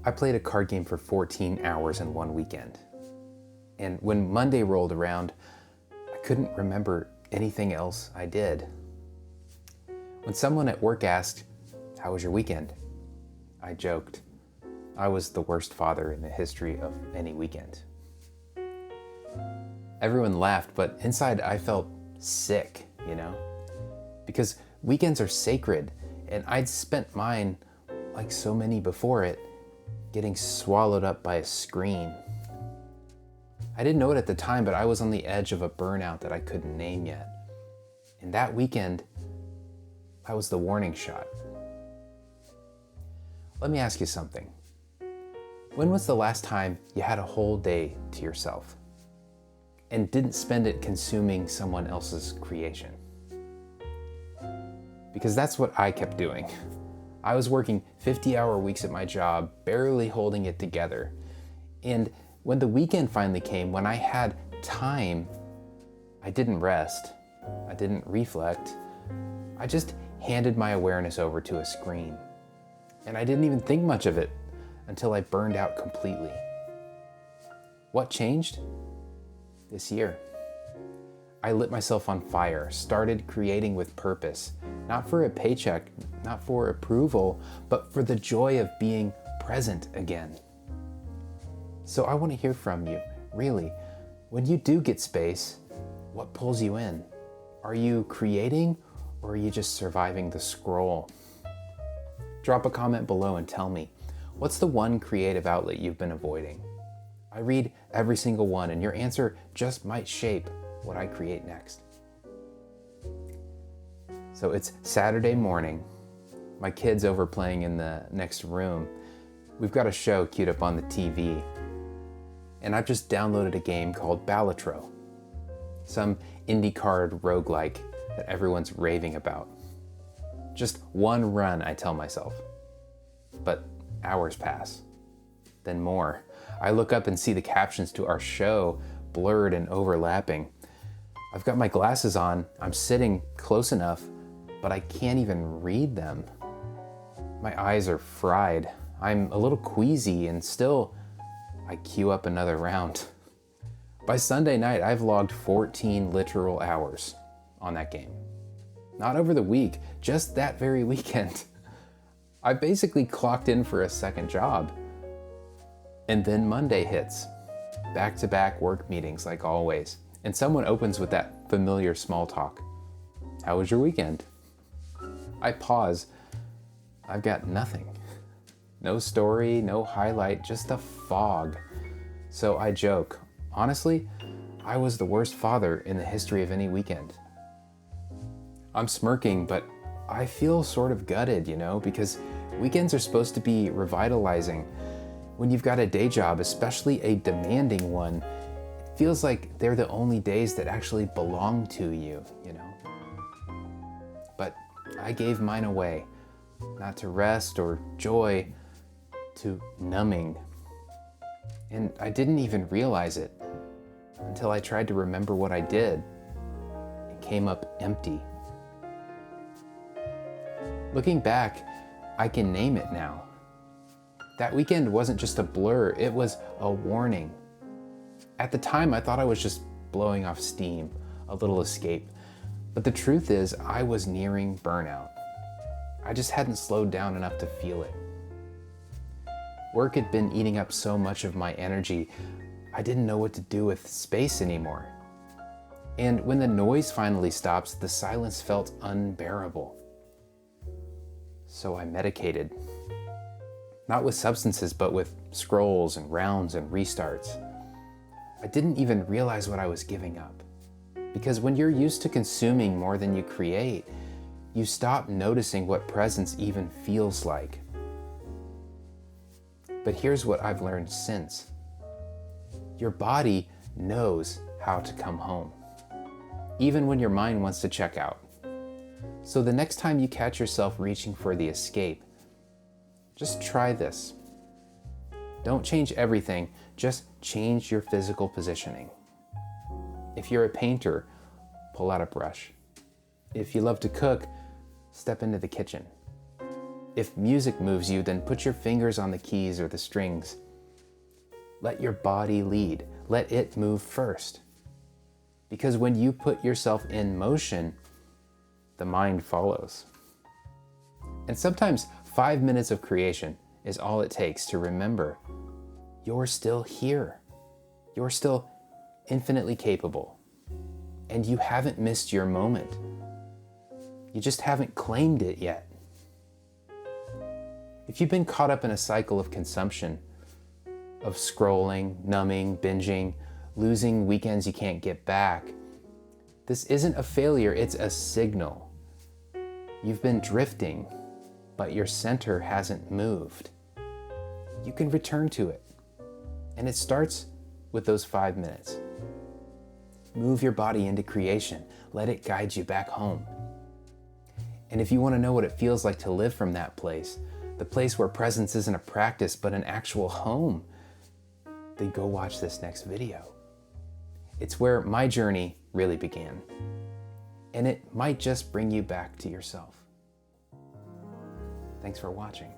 I played a card game for 14 hours in one weekend. And when Monday rolled around, I couldn't remember anything else I did. When someone at work asked, "How was your weekend?" I joked, I was the worst father in the history of any weekend. Everyone laughed, but inside I felt sick, because weekends are sacred, and I'd spent mine, like so many before it, getting swallowed up by a screen. I didn't know it at the time, but I was on the edge of a burnout that I couldn't name yet. And that weekend, I was the warning shot. Let me ask you something. When was the last time you had a whole day to yourself and didn't spend it consuming someone else's creation? Because that's what I kept doing. I was working 50-hour weeks at my job, barely holding it together. And when the weekend finally came, when I had time, I didn't rest. I didn't reflect. I just handed my awareness over to a screen. And I didn't even think much of it until I burned out completely. What changed? This year. I lit myself on fire, started creating with purpose, not for a paycheck, not for approval, but for the joy of being present again. So I want to hear from you, really. When you do get space, what pulls you in? Are you creating, or are you just surviving the scroll? Drop a comment below and tell me, what's the one creative outlet you've been avoiding? I read every single one, and your answer just might shape what I create next. So it's Saturday morning. My kid's over playing in the next room. We've got a show queued up on the TV. And I've just downloaded a game called Balatro, some indie card roguelike that everyone's raving about. Just one run, I tell myself. But hours pass, then more. I look up and see the captions to our show blurred and overlapping. I've got my glasses on, I'm sitting close enough, but I can't even read them. My eyes are fried. I'm a little queasy, and still, I queue up another round. By Sunday night, I've logged 14 literal hours on that game. Not over the week, just that very weekend. I basically clocked in for a second job. And then Monday hits. Back-to-back work meetings like always. And someone opens with that familiar small talk. How was your weekend? I pause. I've got nothing. No story, no highlight, just a fog. So I joke. Honestly, I was the worst father in the history of any weekend. I'm smirking, but I feel sort of gutted, because weekends are supposed to be revitalizing. When you've got a day job, especially a demanding one, it feels like they're the only days that actually belong to you, But I gave mine away, not to rest or joy, to numbing. And I didn't even realize it until I tried to remember what I did. It came up empty. Looking back, I can name it now. That weekend wasn't just a blur, it was a warning. At the time, I thought I was just blowing off steam, a little escape. But the truth is, I was nearing burnout. I just hadn't slowed down enough to feel it. Work had been eating up so much of my energy, I didn't know what to do with space anymore. And when the noise finally stops, the silence felt unbearable. So I medicated. Not with substances, but with scrolls and rounds and restarts. I didn't even realize what I was giving up. Because when you're used to consuming more than you create, you stop noticing what presence even feels like. But here's what I've learned since. Your body knows how to come home, even when your mind wants to check out. So the next time you catch yourself reaching for the escape, just try this. Don't change everything, just change your physical positioning. If you're a painter, pull out a brush. If you love to cook, step into the kitchen. If music moves you, then put your fingers on the keys or the strings. Let your body lead. Let it move first. Because when you put yourself in motion, the mind follows. And sometimes 5 minutes of creation is all it takes to remember you're still here. You're still infinitely capable. And you haven't missed your moment. You just haven't claimed it yet. If you've been caught up in a cycle of consumption, of scrolling, numbing, binging, losing weekends you can't get back, this isn't a failure, it's a signal. You've been drifting, but your center hasn't moved. You can return to it. And it starts with those 5 minutes. Move your body into creation. Let it guide you back home. And if you want to know what it feels like to live from that place, the place where presence isn't a practice but an actual home, then go watch this next video. It's where my journey really began. And it might just bring you back to yourself. Thanks for watching.